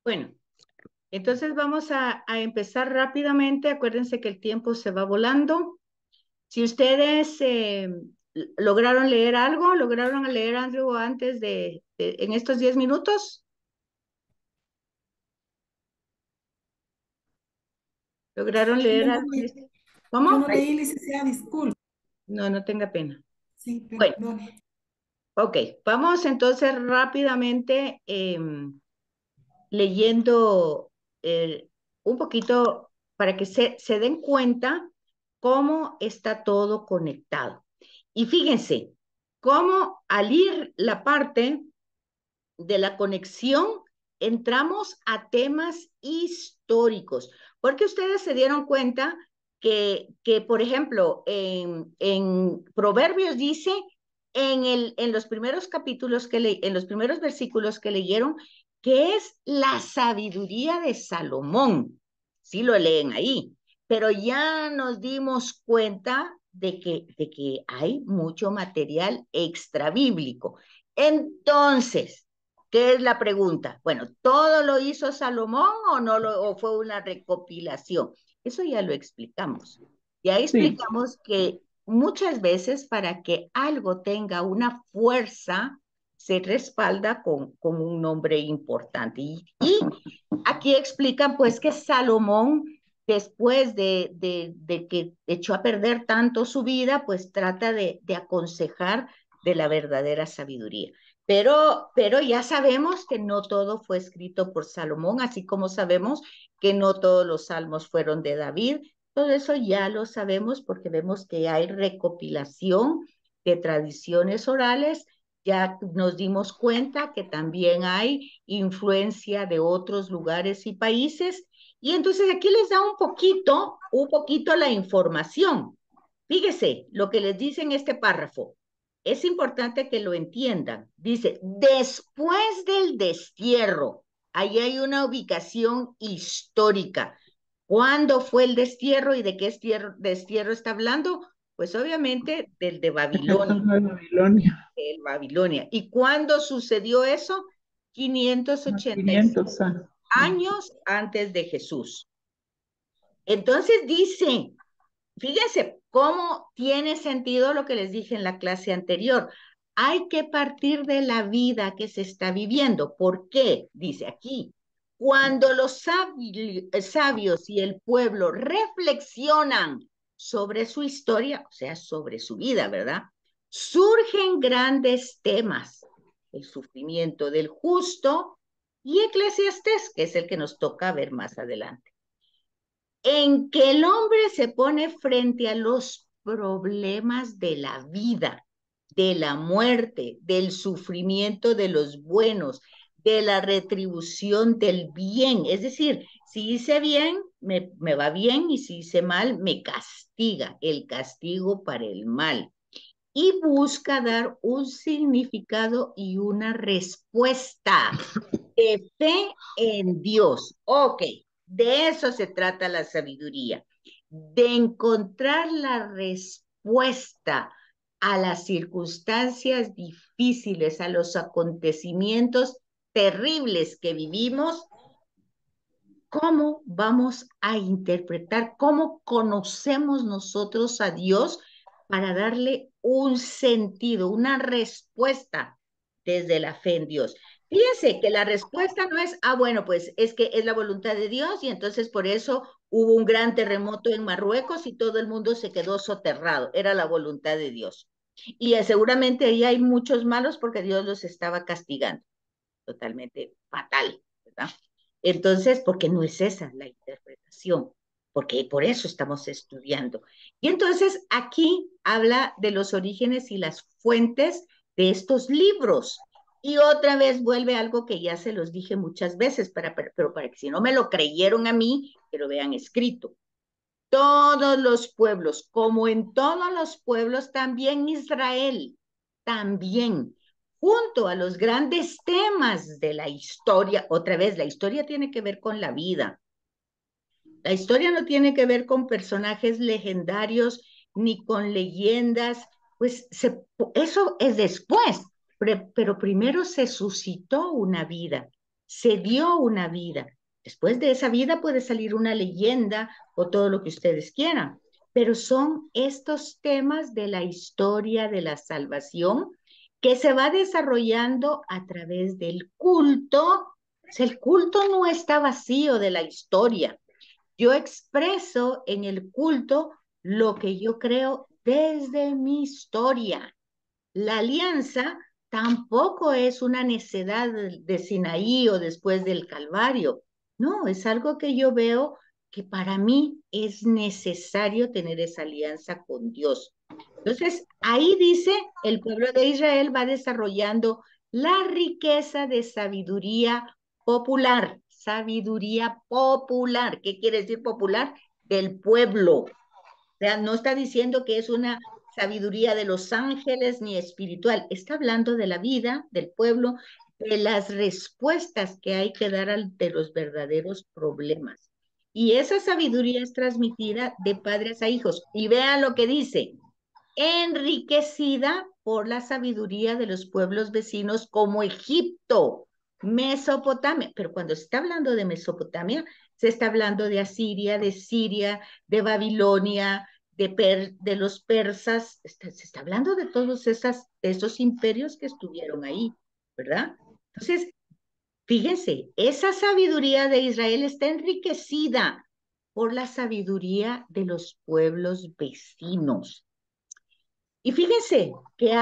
Bueno, entonces vamos a empezar rápidamente. Acuérdense que el tiempo se va volando. Si ustedes lograron leer algo antes en estos 10 minutos, ¿lograron Yo leer no, algo? yo ¿Cómo? no leí, licenciada, disculpe. No, no tenga pena. Sí, Bueno, perdone. ok, vamos entonces rápidamente leyendo un poquito para que se den cuenta cómo está todo conectado. Y fíjense, cómo al ir la parte de la conexión, entramos a temas históricos, porque ustedes se dieron cuenta que por ejemplo, en Proverbios dice, en los primeros capítulos en los primeros versículos que leyeron, que es la sabiduría de Salomón. Sí lo leen ahí, pero ya nos dimos cuenta de que hay mucho material extra bíblico. Entonces, ¿qué es la pregunta? Bueno, ¿todo lo hizo Salomón o fue una recopilación? Eso ya lo explicamos. Ya Sí, explicamos que muchas veces para que algo tenga una fuerza, se respalda con un nombre importante. Y aquí explican pues que Salomón, después de que echó a perder tanto su vida, pues trata de aconsejar de la verdadera sabiduría. Pero ya sabemos que no todo fue escrito por Salomón, así como sabemos que no todos los salmos fueron de David. Todo eso ya lo sabemos porque vemos que hay recopilación de tradiciones orales. Ya nos dimos cuenta que también hay influencia de otros lugares y países. Y entonces aquí les da un poquito la información. Fíjese lo que les dice en este párrafo. Es importante que lo entiendan. Dice, después del destierro, ahí hay una ubicación histórica. ¿Cuándo fue el destierro y de qué destierro está hablando? Pues obviamente del de en el Babilonia, Templo de Babilonia, el Babilonia. ¿Y cuándo sucedió eso? unos 585 500 años. años antes de Jesús. Entonces dice, fíjense cómo tiene sentido lo que les dije en la clase anterior. Hay que partir de la vida que se está viviendo. ¿Por qué? Dice aquí, cuando los sabios y el pueblo reflexionan sobre su historia, o sea, sobre su vida, ¿verdad? Surgen grandes temas, el sufrimiento del justo y Eclesiastés, que es el que nos toca ver más adelante, en que el hombre se pone frente a los problemas de la vida, de la muerte, del sufrimiento de los buenos, de la retribución del bien. Es decir, si hice bien, me va bien, y si hice mal, me castiga, el castigo para el mal. Y busca dar un significado y una respuesta de fe en Dios. Ok, de eso se trata la sabiduría, de encontrar la respuesta a las circunstancias difíciles, a los acontecimientos terribles que vivimos. ¿Cómo vamos a interpretar, cómo conocemos nosotros a Dios para darle un sentido, una respuesta desde la fe en Dios? Fíjense que la respuesta no es, bueno, pues es que es la voluntad de Dios y entonces por eso hubo un gran terremoto en Marruecos y todo el mundo se quedó soterrado. Era la voluntad de Dios. Y seguramente ahí hay muchos malos porque Dios los estaba castigando. Totalmente fatal, ¿verdad? Entonces, porque no es esa la interpretación, porque por eso estamos estudiando. Y entonces aquí habla de los orígenes y las fuentes de estos libros. Y otra vez vuelve algo que ya se los dije muchas veces, pero para que si no me lo creyeron a mí, que lo vean escrito. Todos los pueblos, como en todos los pueblos, también Israel, también, junto a los grandes temas de la historia, otra vez, la historia tiene que ver con la vida. La historia no tiene que ver con personajes legendarios ni con leyendas, pues eso es después, pero primero se suscitó una vida, se dio una vida. Después de esa vida puede salir una leyenda o todo lo que ustedes quieran, pero son estos temas de la historia de la salvación que se va desarrollando a través del culto. O sea, el culto no está vacío de la historia. Yo expreso en el culto lo que yo creo desde mi historia. La alianza tampoco es una necedad de Sinaí o después del Calvario. No, es algo que yo veo que para mí es necesario tener esa alianza con Dios. Entonces, ahí dice, el pueblo de Israel va desarrollando la riqueza de sabiduría popular. Sabiduría popular. ¿Qué quiere decir popular? Del pueblo. O sea, no está diciendo que es una sabiduría de los ángeles ni espiritual. Está hablando de la vida del pueblo, de las respuestas que hay que dar ante los verdaderos problemas. Y esa sabiduría es transmitida de padres a hijos. Y vean lo que dice, enriquecida por la sabiduría de los pueblos vecinos como Egipto, Mesopotamia. Pero cuando se está hablando de Mesopotamia, se está hablando de Asiria, de Siria, de Babilonia, de los persas. Se está hablando de todos esos imperios que estuvieron ahí, ¿verdad? Entonces, fíjense, esa sabiduría de Israel está enriquecida por la sabiduría de los pueblos vecinos. Y fíjense que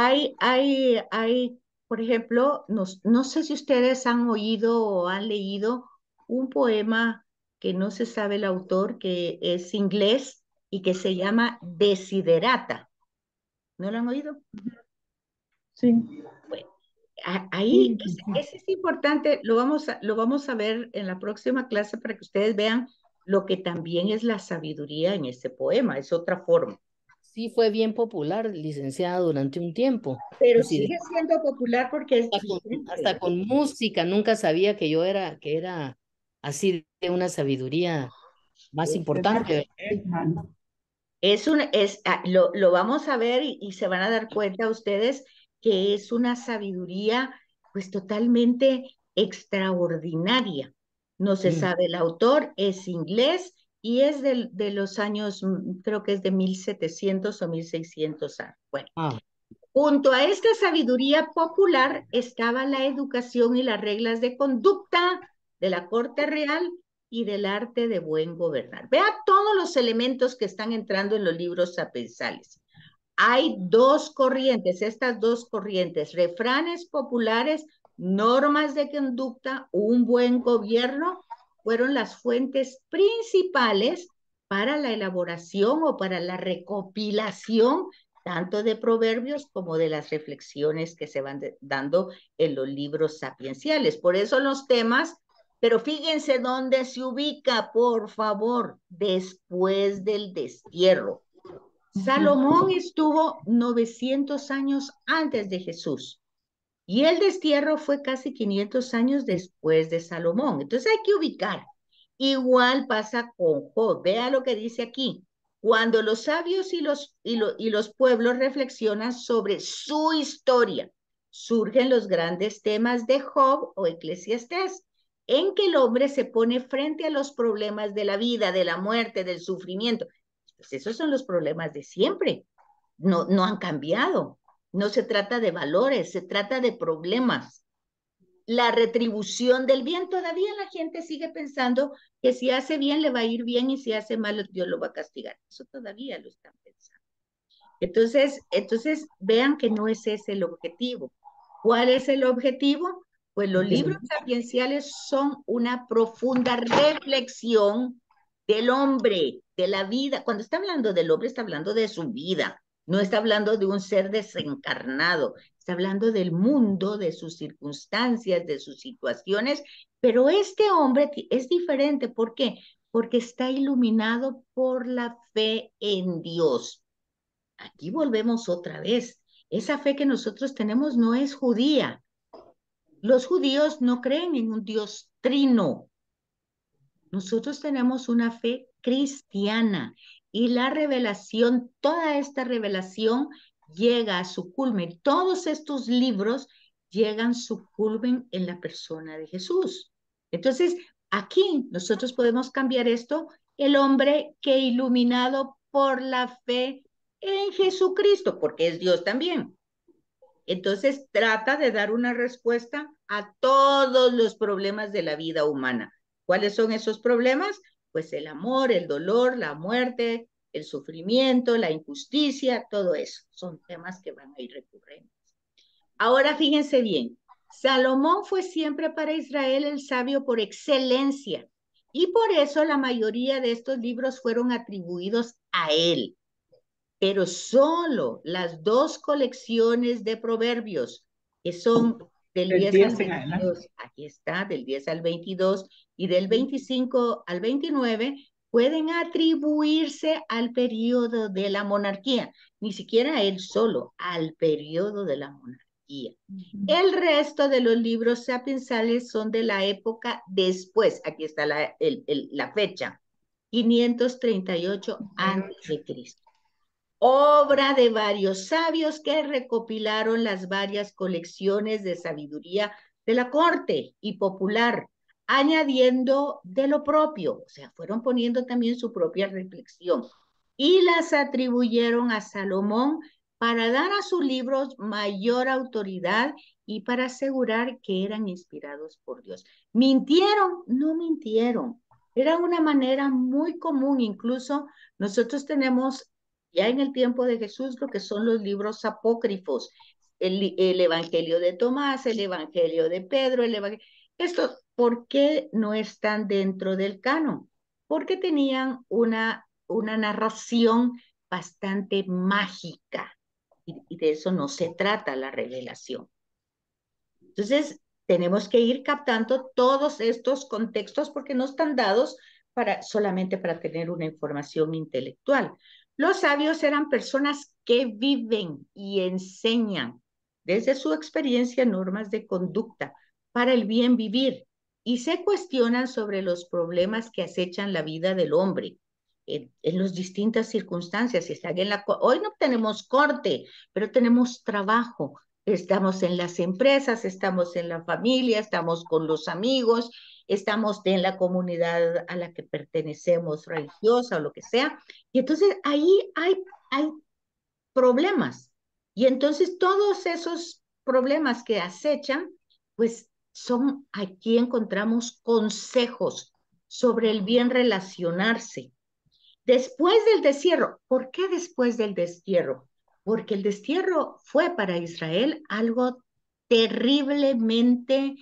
por ejemplo, no sé si ustedes han oído o han leído un poema que no se sabe el autor, que es inglés y que se llama Desiderata. ¿No lo han oído? Sí. Bueno, Sí, ahí sí. ese es importante, lo vamos a ver en la próxima clase para que ustedes vean lo que también es la sabiduría en ese poema, es otra forma. Sí, fue bien popular, licenciada, durante un tiempo. Pero Considero sigue siendo popular porque es hasta vigente. con música, nunca sabía que era así de una sabiduría más De Max importante. Ekman. Lo vamos a ver y se van a dar cuenta ustedes que es una sabiduría pues totalmente extraordinaria. No se Mm. sabe el autor, es inglés y es de los años, creo que es de 1700 o 1600 años. Bueno, Ah, junto a esta sabiduría popular estaba la educación y las reglas de conducta de la corte real y del arte de buen gobernar. Vea todos los elementos que están entrando en los libros sapensales. Hay dos corrientes, estas dos corrientes, refranes populares, normas de conducta, un buen gobierno, fueron las fuentes principales para la elaboración o para la recopilación tanto de proverbios como de las reflexiones que se van dando en los libros sapienciales. Por eso los temas, pero fíjense dónde se ubica, por favor, después del destierro. Salomón estuvo 900 años antes de Jesús y el destierro fue casi 500 años después de Salomón. Entonces hay que ubicar. Igual pasa con Job. Vea lo que dice aquí. Cuando los sabios y los pueblos reflexionan sobre su historia, surgen los grandes temas de Job o Eclesiastés, en que el hombre se pone frente a los problemas de la vida, de la muerte, del sufrimiento. Pues esos son los problemas de siempre. No han cambiado. No se trata de valores, se trata de problemas. La retribución del bien, todavía la gente sigue pensando que si hace bien le va a ir bien y si hace mal Dios lo va a castigar. Eso todavía lo están pensando. Entonces vean que no es ese el objetivo. ¿Cuál es el objetivo? Pues los libros sapienciales son una profunda reflexión del hombre, de la vida. Cuando está hablando del hombre, está hablando de su vida. No está hablando de un ser desencarnado. Está hablando del mundo, de sus circunstancias, de sus situaciones. Pero este hombre es diferente. ¿Por qué? Porque está iluminado por la fe en Dios. Aquí volvemos otra vez. Esa fe que nosotros tenemos no es judía. Los judíos no creen en un Dios trino. Nosotros tenemos una fe cristiana y la revelación, toda esta revelación llega a su culmen. Todos estos libros llegan a su culmen en la persona de Jesús. Entonces, aquí nosotros podemos cambiar esto, el hombre que iluminado por la fe en Jesucristo, porque es Dios también. Entonces, trata de dar una respuesta a todos los problemas de la vida humana. ¿Cuáles son esos problemas? Pues el amor, el dolor, la muerte, el sufrimiento, la injusticia, todo eso. Son temas que van a ir recurrentes. Ahora fíjense bien, Salomón fue siempre para Israel el sabio por excelencia y por eso la mayoría de estos libros fueron atribuidos a él. Pero solo las dos colecciones de proverbios, que son del Del 10 al 10 en adelante. 22, aquí está, del 10 al 22 y del 25 al 29, pueden atribuirse al periodo de la monarquía, ni siquiera a él solo, al periodo de la monarquía. El resto de los libros sapiensales son de la época después, aquí está la fecha, 538 antes de Cristo, obra de varios sabios que recopilaron las varias colecciones de sabiduría de la corte y popular, añadiendo de lo propio, o sea, fueron poniendo también su propia reflexión y las atribuyeron a Salomón para dar a sus libros mayor autoridad y para asegurar que eran inspirados por Dios. ¿Mintieron? No mintieron. Era una manera muy común, incluso nosotros tenemos ya en el tiempo de Jesús lo que son los libros apócrifos, el Evangelio de Tomás, el Evangelio de Pedro, estos, ¿por qué no están dentro del canon? Porque tenían una narración bastante mágica y de eso no se trata la revelación. Entonces, tenemos que ir captando todos estos contextos porque no están dados solamente para tener una información intelectual. Los sabios eran personas que viven y enseñan desde su experiencia normas de conducta para el bien vivir y se cuestionan sobre los problemas que acechan la vida del hombre en las distintas circunstancias. Están hoy no tenemos corte, pero tenemos trabajo. Estamos en las empresas, estamos en la familia, estamos con los amigos, estamos en la comunidad a la que pertenecemos, religiosa o lo que sea. Y entonces ahí hay problemas. Y entonces todos esos problemas que acechan, pues aquí encontramos consejos sobre el bien relacionarse. Después del destierro, ¿por qué después del destierro? Porque el destierro fue para Israel algo terriblemente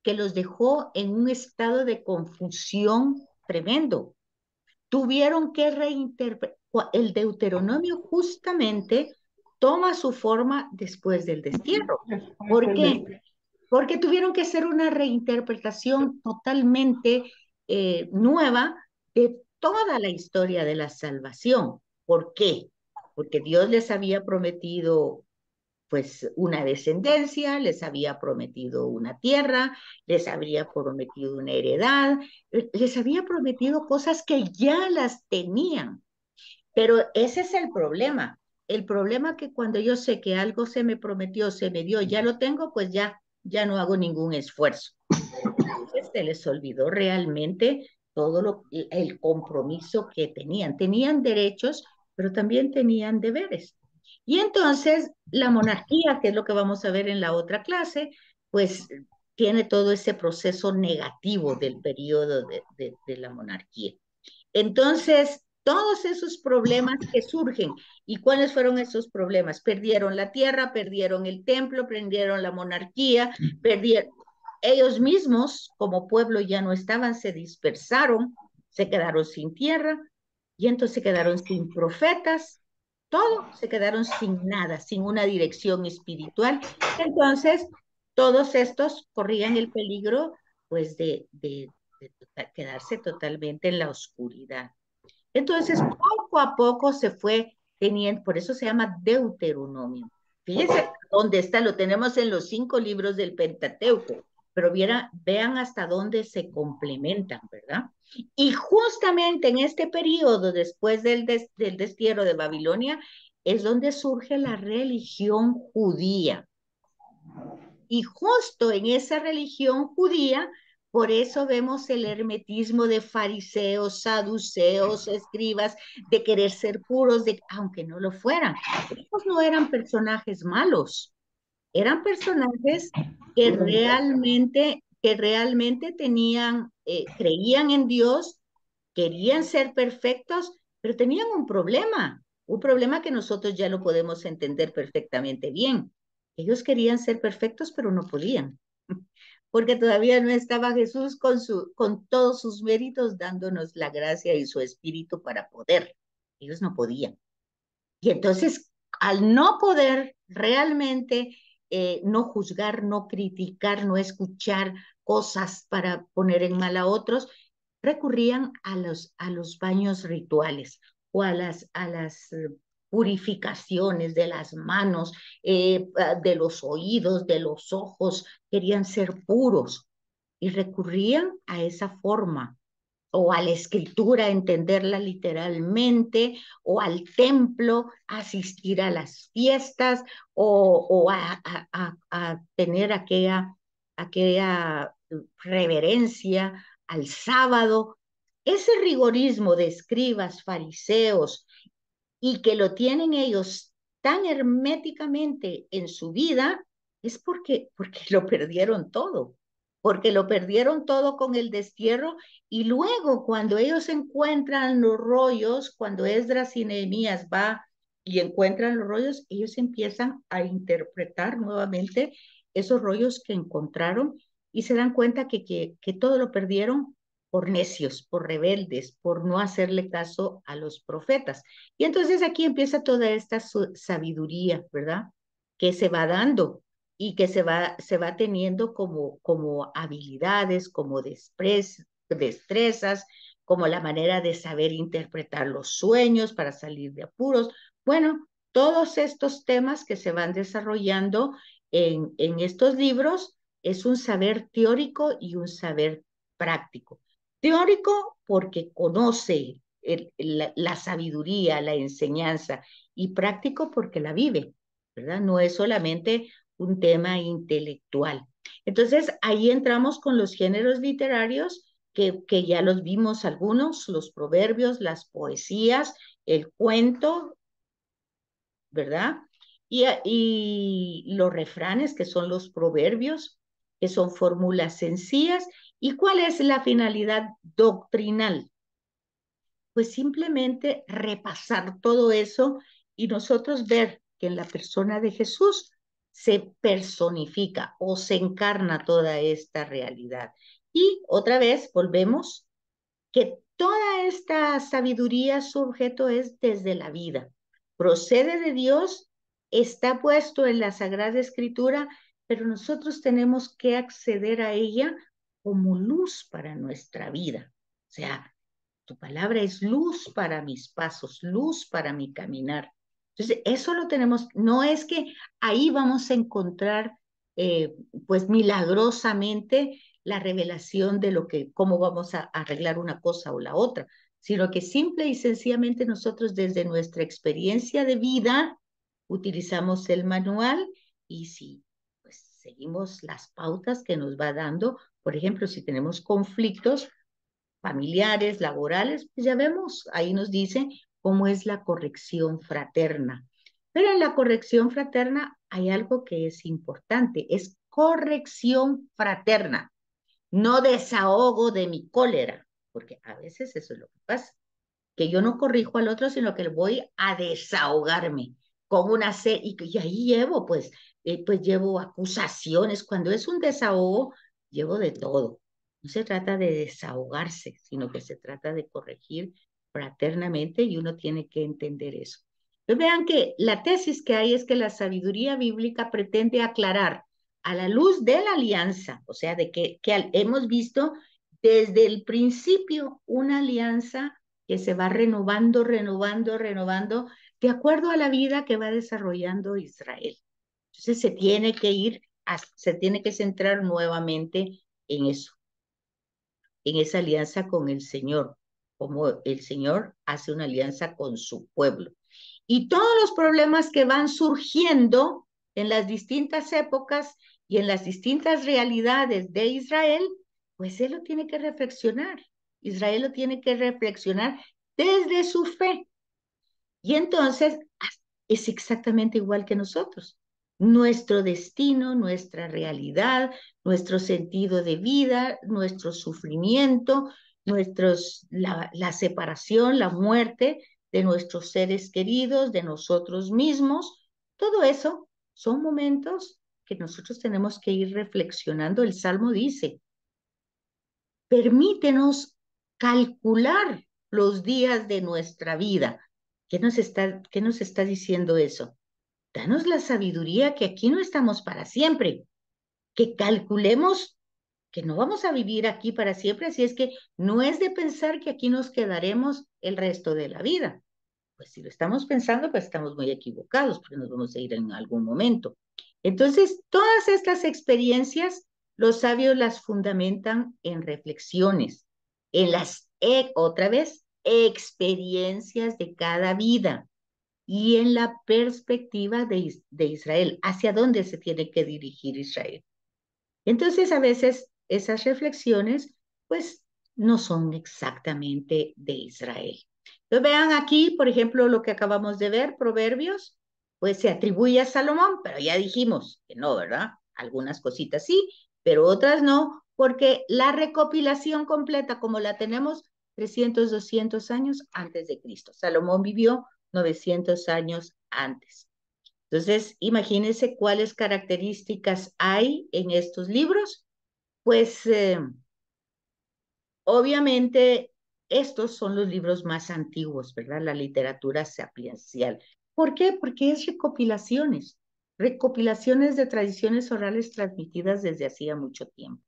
que los dejó en un estado de confusión tremendo. Tuvieron que reinterpretar. El Deuteronomio justamente toma su forma después del destierro. ¿Por qué? Porque tuvieron que hacer una reinterpretación totalmente nueva de toda la historia de la salvación. ¿Por qué? Porque Dios les había prometido pues una descendencia, les había prometido una tierra, les había prometido una heredad, les había prometido cosas que ya las tenían. Pero ese es el problema. El problema que cuando yo sé que algo se me prometió, se me dio, ya lo tengo, pues ya no hago ningún esfuerzo. Entonces se les olvidó realmente el compromiso que tenían. Tenían derechos, pero también tenían deberes. Y entonces la monarquía, que es lo que vamos a ver en la otra clase, pues tiene todo ese proceso negativo del periodo de la monarquía. Entonces, todos esos problemas que surgen, ¿y cuáles fueron esos problemas? Perdieron la tierra, perdieron el templo, perdieron la monarquía, perdieron ellos mismos como pueblo ya no estaban, se dispersaron, se quedaron sin tierra y entonces se quedaron sin profetas, todo, se quedaron sin nada, sin una dirección espiritual. Entonces, todos estos corrían el peligro pues de quedarse totalmente en la oscuridad. Entonces, poco a poco se fue teniendo, por eso se llama Deuteronomio. Fíjense dónde está, lo tenemos en los 5 libros del Pentateuco, pero vean hasta dónde se complementan, ¿verdad? Y justamente en este periodo, después del destierro de Babilonia, es donde surge la religión judía. Y justo en esa religión judía, Por eso vemos el hermetismo de fariseos, saduceos, escribas, de querer ser puros, aunque no lo fueran. Estos no eran personajes malos, eran personajes que realmente tenían, creían en Dios, querían ser perfectos, pero tenían un problema que nosotros ya lo podemos entender perfectamente bien. Ellos querían ser perfectos, pero no podían, porque todavía no estaba Jesús con todos sus méritos dándonos la gracia y su espíritu para poder. Ellos no podían. Y entonces, al no poder realmente no juzgar, no criticar, no escuchar cosas para poner en mal a otros, recurrían a los baños rituales o a las purificaciones de las manos, de los oídos, de los ojos, querían ser puros y recurrían a esa forma o a la escritura, entenderla literalmente, o al templo, asistir a las fiestas, o a tener aquella reverencia al sábado. Ese rigorismo de escribas, fariseos, y que lo tienen ellos tan herméticamente en su vida, es porque lo perdieron todo con el destierro, y luego cuando ellos encuentran los rollos, cuando Esdras y Nehemías va y encuentran los rollos, ellos empiezan a interpretar nuevamente esos rollos que encontraron y se dan cuenta que todo lo perdieron por necios, por rebeldes, por no hacerle caso a los profetas. Y entonces aquí empieza toda esta sabiduría, ¿verdad? Que se va dando y que se va teniendo como habilidades, como destrezas, como la manera de saber interpretar los sueños para salir de apuros. Bueno, todos estos temas que se van desarrollando en estos libros es un saber teórico y un saber práctico. Teórico porque conoce la sabiduría, la enseñanza, y práctico porque la vive, ¿verdad? No es solamente un tema intelectual. Entonces, ahí entramos con los géneros literarios que ya los vimos algunos, los proverbios, las poesías, el cuento, ¿verdad? Y los refranes, que son los proverbios, que son fórmulas sencillas. ¿Y cuál es la finalidad doctrinal? Pues simplemente repasar todo eso y nosotros ver que en la persona de Jesús se personifica o se encarna toda esta realidad. Y otra vez volvemos que toda esta sabiduría, su objeto es desde la vida. Procede de Dios, está puesto en la Sagrada Escritura, pero nosotros tenemos que acceder a ella como luz para nuestra vida. O sea, tu palabra es luz para mis pasos, luz para mi caminar. Entonces, eso lo tenemos, no es que ahí vamos a encontrar, pues milagrosamente, la revelación de cómo vamos a arreglar una cosa o la otra, sino que simple y sencillamente nosotros desde nuestra experiencia de vida utilizamos el manual y si pues seguimos las pautas que nos va dando, por ejemplo, si tenemos conflictos familiares, laborales, pues ya vemos, ahí nos dice cómo es la corrección fraterna. Pero en la corrección fraterna hay algo que es importante, es corrección fraterna, no desahogo de mi cólera, porque a veces eso es lo que pasa, que yo no corrijo al otro, sino que voy a desahogarme con una y ahí llevo, pues llevo acusaciones. Cuando es un desahogo, llevo de todo. No se trata de desahogarse, sino que se trata de corregir fraternamente y uno tiene que entender eso. Entonces vean que la tesis que hay es que la sabiduría bíblica pretende aclarar a la luz de la alianza, o sea, de que hemos visto desde el principio una alianza que se va renovando, renovando, renovando, de acuerdo a la vida que va desarrollando Israel. Entonces se tiene que centrar nuevamente en eso, en esa alianza con el Señor, como el Señor hace una alianza con su pueblo. Y todos los problemas que van surgiendo en las distintas épocas y en las distintas realidades de Israel pues él lo tiene que reflexionar. Israel lo tiene que reflexionar desde su fe. Y entonces es exactamente igual que nosotros. Nuestro destino, nuestra realidad, nuestro sentido de vida, nuestro sufrimiento, la separación, la muerte de nuestros seres queridos, de nosotros mismos, todo eso son momentos que nosotros tenemos que ir reflexionando. El Salmo dice, permítenos calcular los días de nuestra vida. Qué nos está diciendo eso? Danos la sabiduría que aquí no estamos para siempre, que calculemos que no vamos a vivir aquí para siempre, así es que no es de pensar que aquí nos quedaremos el resto de la vida. Pues si lo estamos pensando, pues estamos muy equivocados, porque nos vamos a ir en algún momento. Entonces, todas estas experiencias, los sabios las fundamentan en reflexiones, en las, otra vez, experiencias de cada vida y en la perspectiva de Israel, hacia dónde se tiene que dirigir Israel. Entonces, a veces esas reflexiones, pues, no son exactamente de Israel. Entonces, vean aquí, por ejemplo, lo que acabamos de ver, Proverbios, pues se atribuye a Salomón, pero ya dijimos que no, ¿verdad? Algunas cositas sí, pero otras no, porque la recopilación completa, como la tenemos, 300, 200 años antes de Cristo. Salomón vivió 900 años antes. Entonces, imagínense cuáles características hay en estos libros. Pues obviamente estos son los libros más antiguos, ¿verdad? La literatura sapiencial. ¿Por qué? Porque es recopilaciones de tradiciones orales transmitidas desde hacía mucho tiempo.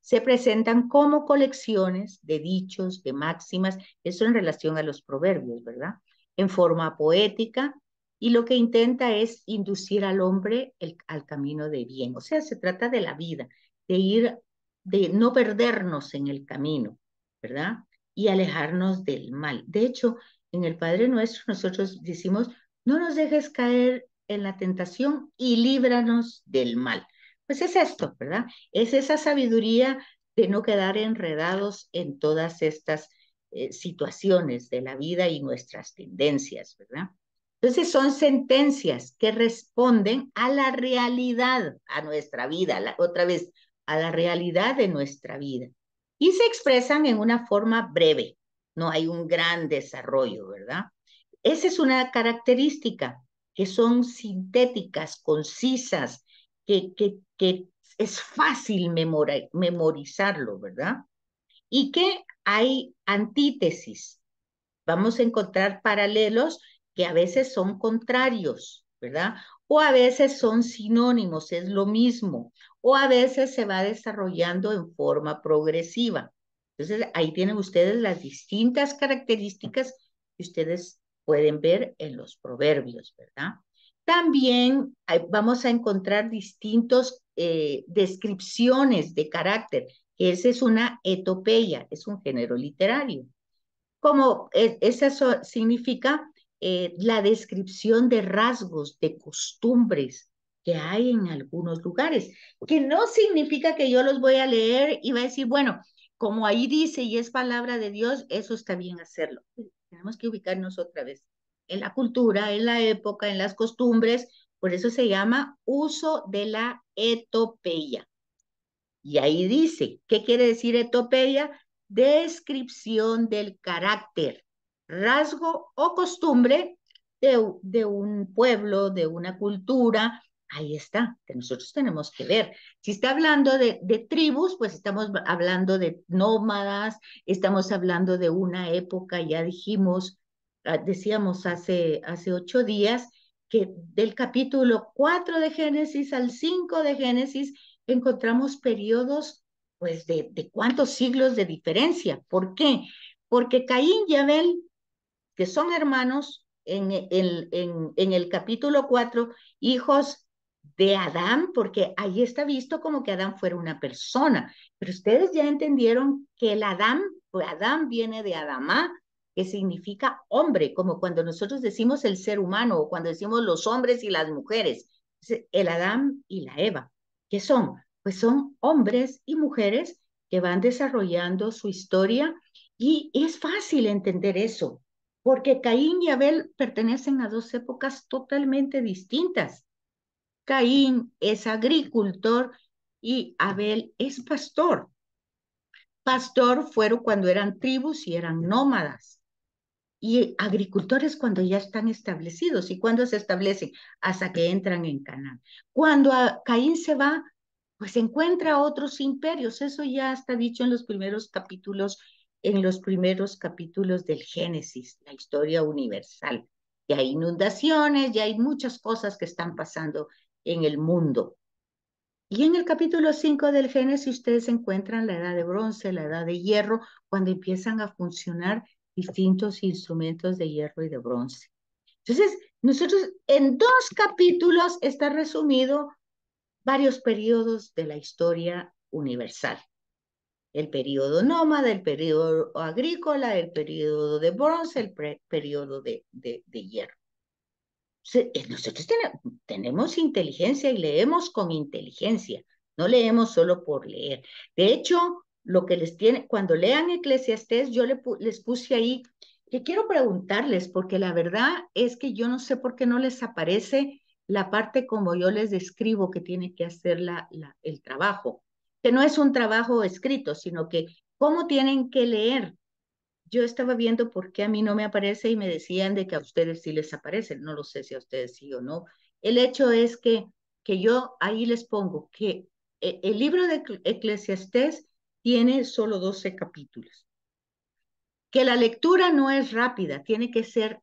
Se presentan como colecciones de dichos, de máximas, eso en relación a los proverbios, ¿verdad? En forma poética, y lo que intenta es inducir al hombre al camino de bien. O sea, se trata de la vida, de no perdernos en el camino, ¿verdad? Y alejarnos del mal. De hecho, en el Padre Nuestro nosotros decimos, no nos dejes caer en la tentación y líbranos del mal. Pues es esto, ¿verdad? Es esa sabiduría de no quedar enredados en todas estas situaciones de la vida y nuestras tendencias, ¿verdad? Entonces son sentencias que responden a la realidad, a nuestra vida, otra vez, a la realidad de nuestra vida. Y se expresan en una forma breve, no hay un gran desarrollo, ¿verdad? Esa es una característica, que son sintéticas, concisas, que es fácil memorizarlo, ¿verdad? Y que hay antítesis. Vamos a encontrar paralelos que a veces son contrarios, ¿verdad? O a veces son sinónimos, es lo mismo. O a veces se va desarrollando en forma progresiva. Entonces, ahí tienen ustedes las distintas características que ustedes pueden ver en los proverbios, ¿verdad? También vamos a encontrar distintos descripciones de carácter. Esa es una etopeya, es un género literario. Como eso significa la descripción de rasgos, de costumbres que hay en algunos lugares, que no significa que yo los voy a leer y va a decir, bueno, como ahí dice y es palabra de Dios, eso está bien hacerlo. Tenemos que ubicarnos otra vez en la cultura, en la época, en las costumbres, por eso se llama uso de la etopeya. Y ahí dice, ¿qué quiere decir etopeya? Descripción del carácter, rasgo o costumbre de un pueblo, de una cultura. Ahí está, que nosotros tenemos que ver. Si está hablando de tribus, pues estamos hablando de nómadas, estamos hablando de una época, ya dijimos, decíamos hace 8 días, que del capítulo 4 de Génesis al 5 de Génesis encontramos periodos, pues, de cuántos siglos de diferencia. ¿Por qué? Porque Caín y Abel, que son hermanos en el capítulo 4, hijos de Adán, porque ahí está visto como que Adán fuera una persona, pero ustedes ya entendieron que el Adán, pues Adán viene de Adamá, que significa hombre, como cuando nosotros decimos el ser humano, o cuando decimos los hombres y las mujeres, el Adán y la Eva. ¿Qué son? Pues son hombres y mujeres que van desarrollando su historia y es fácil entender eso, porque Caín y Abel pertenecen a dos épocas totalmente distintas. Caín es agricultor y Abel es pastor. Pastor fueron cuando eran tribus y eran nómadas. Y agricultores cuando ya están establecidos. ¿Y cuando se establecen? Hasta que entran en Canaán. Cuando Caín se va, pues encuentra otros imperios. Eso ya está dicho en los primeros capítulos del Génesis, la historia universal. Y hay inundaciones, ya hay muchas cosas que están pasando en el mundo. Y en el capítulo 5 del Génesis ustedes encuentran la edad de bronce, la edad de hierro, cuando empiezan a funcionar distintos instrumentos de hierro y de bronce. Entonces, nosotros en 2 capítulos está resumido varios periodos de la historia universal. El periodo nómada, el periodo agrícola, el periodo de bronce, el periodo de hierro. Nosotros tenemos inteligencia y leemos con inteligencia, no leemos solo por leer. De hecho, lo que cuando lean Eclesiastés, yo les puse ahí que quiero preguntarles, porque la verdad es que yo no sé por qué no les aparece la parte como yo les describo que tiene que hacer el trabajo, que no es un trabajo escrito, sino que cómo tienen que leer. Yo estaba viendo por qué a mí no me aparece y me decían de que a ustedes sí les aparece. No lo sé si a ustedes sí o no. El hecho es que yo ahí les pongo que el libro de Eclesiastés tiene solo 12 capítulos. Que la lectura no es rápida, tiene que ser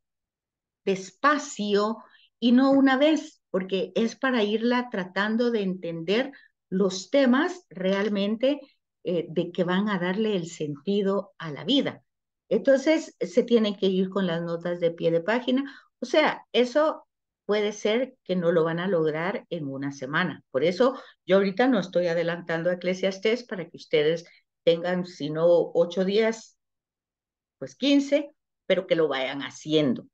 despacio y no una vez, porque es para irla tratando de entender los temas realmente de que van a darle el sentido a la vida. Entonces, se tienen que ir con las notas de pie de página. O sea, eso puede ser que no lo van a lograr en una semana. Por eso, yo ahorita no estoy adelantando a Eclesiastés para que ustedes tengan, si no 8 días, pues 15, pero que lo vayan haciendo.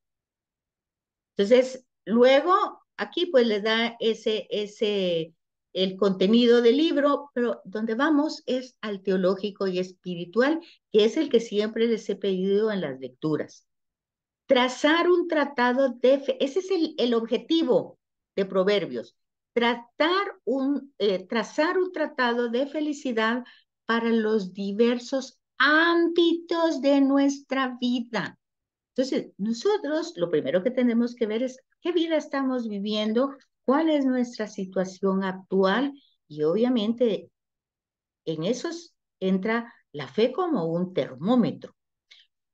Entonces, luego aquí pues les da el contenido del libro, pero donde vamos es al teológico y espiritual, que es el que siempre les he pedido en las lecturas. Trazar un tratado de fe, ese es el objetivo de Proverbios, trazar un tratado de felicidad para los diversos ámbitos de nuestra vida. Entonces, nosotros lo primero que tenemos que ver es qué vida estamos viviendo, cuál es nuestra situación actual y obviamente en eso entra la fe como un termómetro.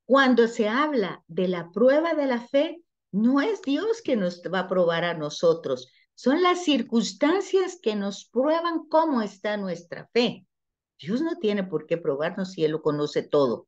Cuando se habla de la prueba de la fe, no es Dios que nos va a probar a nosotros, son las circunstancias que nos prueban cómo está nuestra fe. Dios no tiene por qué probarnos si Él lo conoce todo.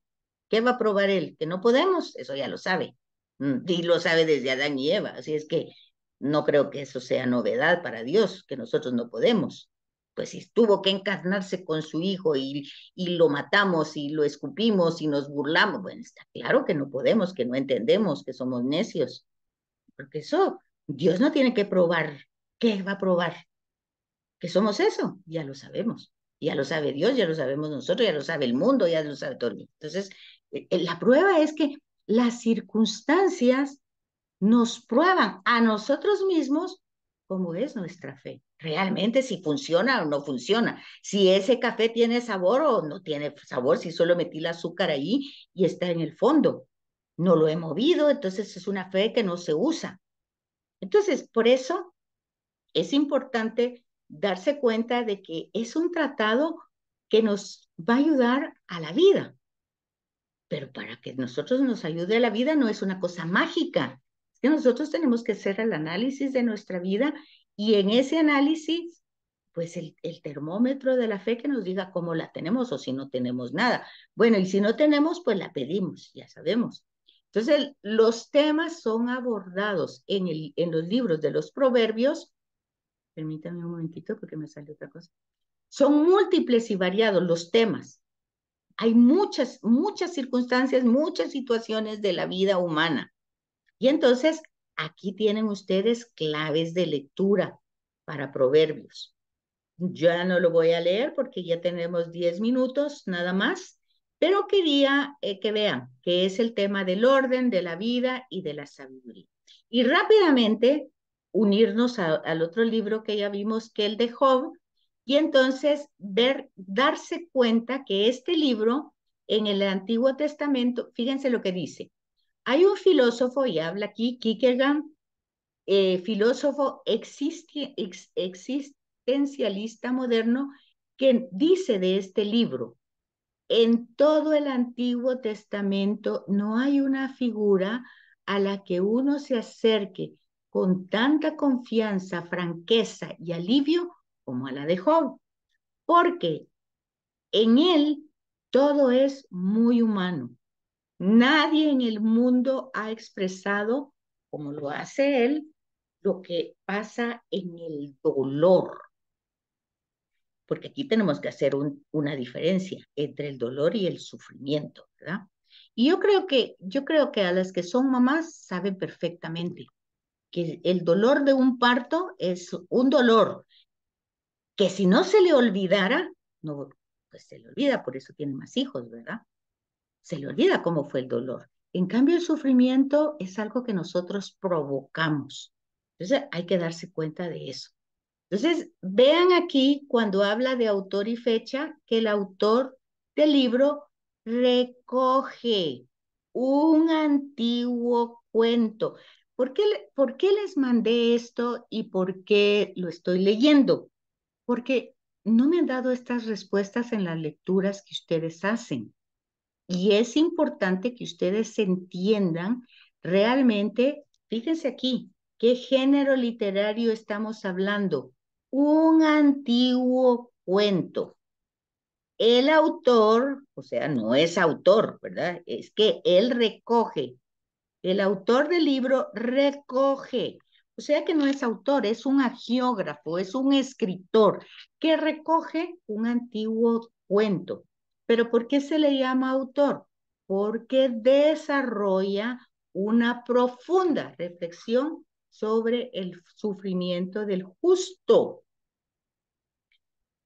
¿Qué va a probar Él? Que no podemos, eso ya lo sabe. Y lo sabe desde Adán y Eva. Así es que no creo que eso sea novedad para Dios, que nosotros no podemos. Pues si tuvo que encarnarse con su hijo y lo matamos y lo escupimos y nos burlamos, bueno, está claro que no podemos, que no entendemos, que somos necios. Porque eso, Dios no tiene que probar. ¿Qué va a probar? Que somos eso, ya lo sabemos. Ya lo sabe Dios, ya lo sabemos nosotros, ya lo sabe el mundo, ya lo sabe todo el mundo. Entonces, la prueba es que las circunstancias nos prueban a nosotros mismos cómo es nuestra fe. Realmente si funciona o no funciona. Si ese café tiene sabor o no tiene sabor, si solo metí el azúcar ahí y está en el fondo. No lo he movido, entonces es una fe que no se usa. Entonces, por eso es importante darse cuenta de que es un tratado que nos va a ayudar a la vida. Pero para que nosotros nos ayude a la vida no es una cosa mágica. Es que nosotros tenemos que hacer el análisis de nuestra vida y en ese análisis, pues el termómetro de la fe que nos diga cómo la tenemos o si no tenemos nada. Bueno, y si no tenemos, pues la pedimos, ya sabemos. Entonces, los temas son abordados en los libros de los proverbios. Permítame un momentito porque me salió otra cosa. Son múltiples y variados los temas. Hay muchas circunstancias, muchas situaciones de la vida humana. Y entonces, aquí tienen ustedes claves de lectura para proverbios. Ya no lo voy a leer porque ya tenemos 10 minutos nada más, pero quería que vean que es el tema del orden, de la vida y de la sabiduría. Y rápidamente unirnos al otro libro que ya vimos, que el de Job, y entonces darse cuenta que este libro en el Antiguo Testamento, fíjense lo que dice. Hay un filósofo, y habla aquí, Kierkegaard, filósofo existencialista moderno, que dice de este libro: en todo el Antiguo Testamento no hay una figura a la que uno se acerque con tanta confianza, franqueza y alivio como a la de Job, porque en él todo es muy humano. Nadie en el mundo ha expresado, como lo hace él, lo que pasa en el dolor, porque aquí tenemos que hacer una diferencia entre el dolor y el sufrimiento, ¿verdad? Y yo creo que a las que son mamás saben perfectamente que el dolor de un parto es un dolor que si no se le olvidara, no, pues se le olvida, por eso tiene más hijos, ¿verdad? Se le olvida cómo fue el dolor. En cambio, el sufrimiento es algo que nosotros provocamos. Entonces, hay que darse cuenta de eso. Entonces, vean aquí cuando habla de autor y fecha, que el autor del libro recoge un antiguo cuento. ¿Por qué les mandé esto y por qué lo estoy leyendo? Porque no me han dado estas respuestas en las lecturas que ustedes hacen. Y es importante que ustedes entiendan realmente, fíjense aquí, ¿qué género literario estamos hablando? Un antiguo cuento. El autor, o sea, no es autor, ¿verdad? Es que él recoge. El autor del libro recoge. O sea que no es autor, es un agiógrafo, es un escritor que recoge un antiguo cuento. ¿Pero por qué se le llama autor? Porque desarrolla una profunda reflexión sobre el sufrimiento del justo.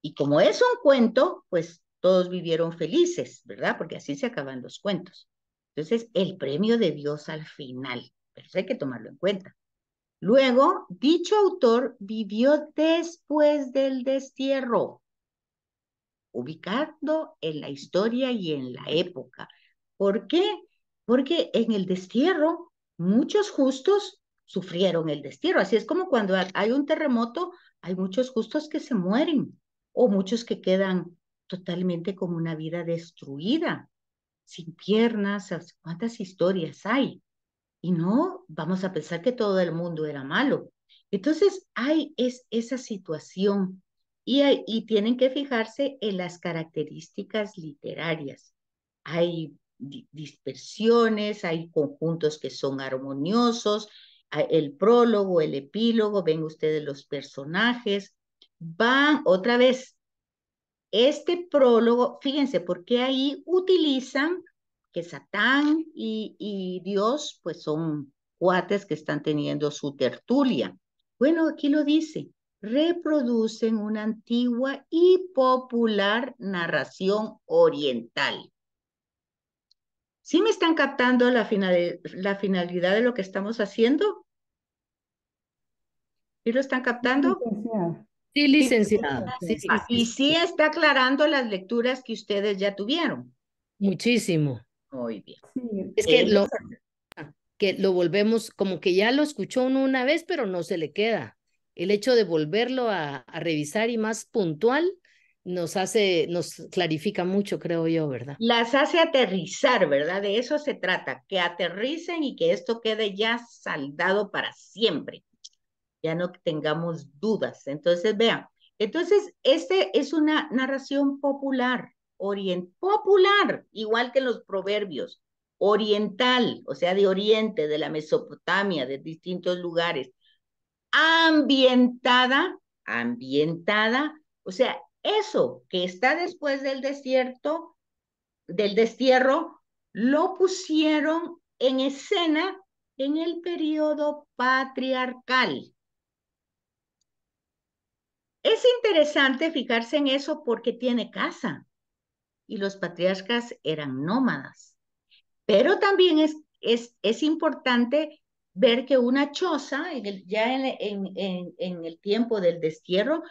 Y como es un cuento, pues todos vivieron felices, ¿verdad? Porque así se acaban los cuentos. Entonces, el premio de Dios al final, pero eso hay que tomarlo en cuenta. Luego, dicho autor vivió después del destierro, ubicando en la historia y en la época. ¿Por qué? Porque en el destierro muchos justos sufrieron el destierro. Así es como cuando hay un terremoto, hay muchos justos que se mueren o muchos que quedan totalmente con una vida destruida, sin piernas. ¿Cuántas historias hay? Y no vamos a pensar que todo el mundo era malo. Entonces hay esa situación y tienen que fijarse en las características literarias. Hay dispersiones, hay conjuntos que son armoniosos, el prólogo, el epílogo, ven ustedes los personajes, van otra vez. Este prólogo, fíjense, porque ahí utilizan que Satán y Dios, pues son cuates que están teniendo su tertulia. Bueno, aquí lo dice, reproducen una antigua y popular narración oriental. ¿Sí me están captando la finalidad de lo que estamos haciendo? ¿Sí lo están captando? Licenciada. Sí, Sí. licenciada. Sí, sí, Y sí. sí está aclarando las lecturas que ustedes ya tuvieron. Muchísimo. Muy bien. Sí, Es que lo volvemos, como que ya lo escuchó uno una vez, pero no se le queda. El hecho de volverlo a revisar y más puntual nos clarifica mucho, creo yo, ¿verdad? Las hace aterrizar, ¿verdad? De eso se trata, que aterricen y que esto quede ya saldado para siempre, ya no tengamos dudas. Entonces, vean, entonces, este es una narración popular, popular, igual que los proverbios, oriental, o sea, de Oriente, de la Mesopotamia, de distintos lugares, ambientada, o sea, eso que está después del destierro, lo pusieron en escena en el periodo patriarcal. Es interesante fijarse en eso porque tiene casa y los patriarcas eran nómadas. Pero también es importante ver que una choza, ya en el tiempo del destierro,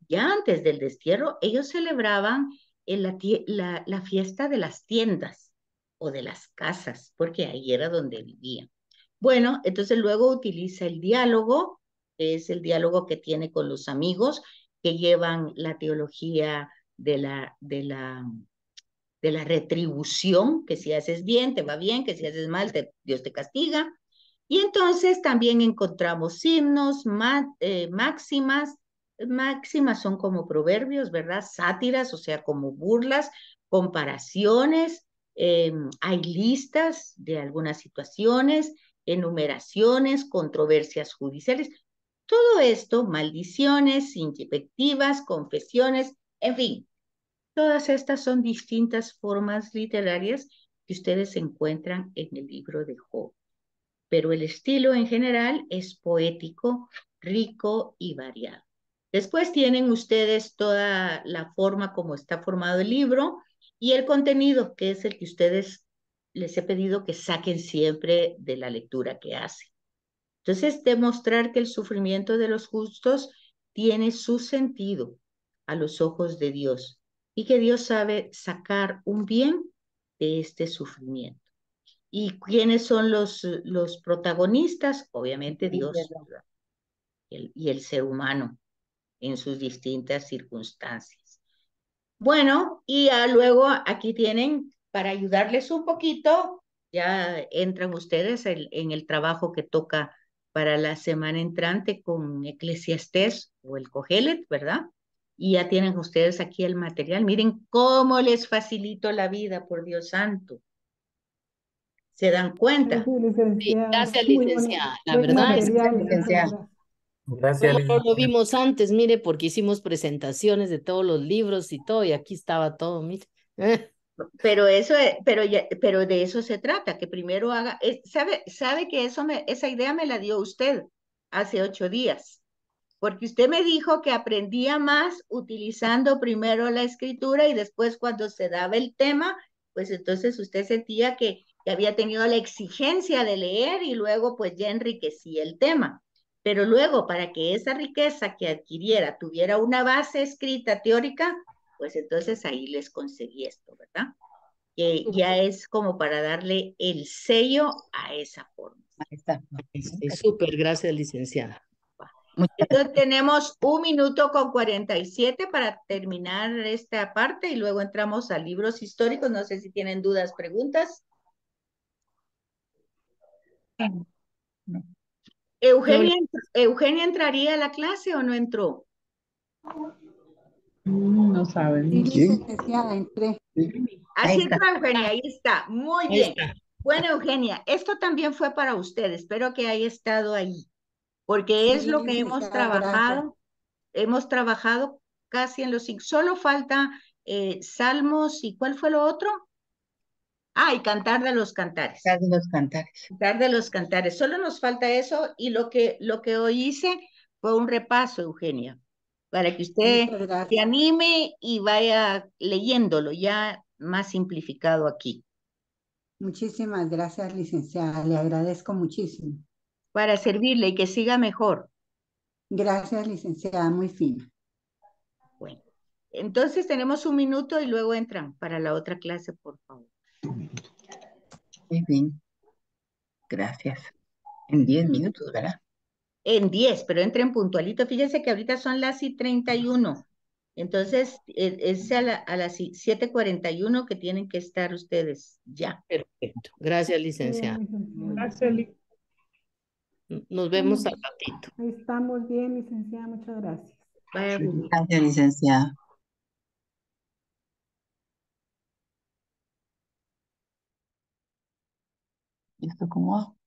ya antes del destierro, ellos celebraban la fiesta de las tiendas o de las casas, porque ahí era donde vivían. Bueno, entonces luego utiliza el diálogo, que es el diálogo que tiene con los amigos que llevan la teología de la retribución, que si haces bien, te va bien, que si haces mal, Dios te castiga. Y entonces también encontramos himnos, máximas. Máximas son como proverbios, ¿verdad? Sátiras, o sea, como burlas, comparaciones. Hay listas de algunas situaciones, enumeraciones, controversias judiciales. Todo esto, maldiciones, invectivas, confesiones, en fin, todas estas son distintas formas literarias que ustedes encuentran en el libro de Job, pero el estilo en general es poético, rico y variado. Después tienen ustedes toda la forma como está formado el libro y el contenido, que es el que ustedes les he pedido que saquen siempre de la lectura que hacen. Entonces, demostrar que el sufrimiento de los justos tiene su sentido a los ojos de Dios y que Dios sabe sacar un bien de este sufrimiento. ¿Y quiénes son los protagonistas? Obviamente Dios y el ser humano en sus distintas circunstancias. Bueno, y luego aquí tienen, para ayudarles un poquito, ya entran ustedes en el trabajo que toca para la semana entrante con Eclesiastés o el Cogelet, ¿verdad? Y ya tienen ustedes aquí el material. Miren cómo les facilito la vida, por Dios santo. ¿Se dan cuenta? Gracias, Sí, licenciada. gracias, Muy licenciada. La buen verdad es material. Muchas licenciada. gracias. Gracias, no lo licenciada. vimos antes, mire, porque hicimos presentaciones de todos los libros y todo, y aquí estaba todo, mire. Pero eso, pero de eso se trata, que primero haga, sabe que esa idea me la dio usted hace 8 días, porque usted me dijo que aprendía más utilizando primero la escritura y después cuando se daba el tema, pues entonces usted sentía que había tenido la exigencia de leer y luego pues ya enriquecía el tema. Pero luego, para que esa riqueza que adquiriera tuviera una base escrita teórica, pues entonces ahí les conseguí esto, ¿verdad? Que ya es como para darle el sello a esa forma. Súper, gracias, licenciada. Entonces tenemos 1 minuto con 47 para terminar esta parte y luego entramos a libros históricos. No sé si tienen dudas, preguntas. Eugenia, ¿Eugenia entraría a la clase o no entró? No saben. Sí, licenciada, entré. Así entró Eugenia, ahí está. Muy Ahí bien. está. Bueno, Eugenia, esto también fue para usted. Espero que haya estado ahí, porque es Sí, lo que hemos licenciada, gracias. trabajado casi en los 5. Solo falta Salmos y ¿cuál fue lo otro? Ah, y Cantar de los Cantares. De los cantares. Cantar de los Cantares. Solo nos falta eso y lo que hoy hice fue un repaso, Eugenia, para que usted Muchas se gracias. anime y vaya leyéndolo ya más simplificado aquí, Muchísimas gracias, licenciada. Le agradezco muchísimo. para servirle y que siga mejor. Gracias, licenciada, muy fina. Bueno, entonces tenemos 1 minuto y luego entran para la otra clase, por favor. Muy bien. Gracias. En 10 minutos, ¿verdad? En 10, pero entren puntualito. Fíjense que ahorita son las 31. Entonces, es a las 7:41 que tienen que estar ustedes ya. Perfecto. Gracias, Bien, licenciada. licenciada. Gracias, Nos vemos al ratito. Ahí estamos bien, licenciada. Muchas gracias. Vaya, Gracias, licenciada. ¿Y esto cómo va?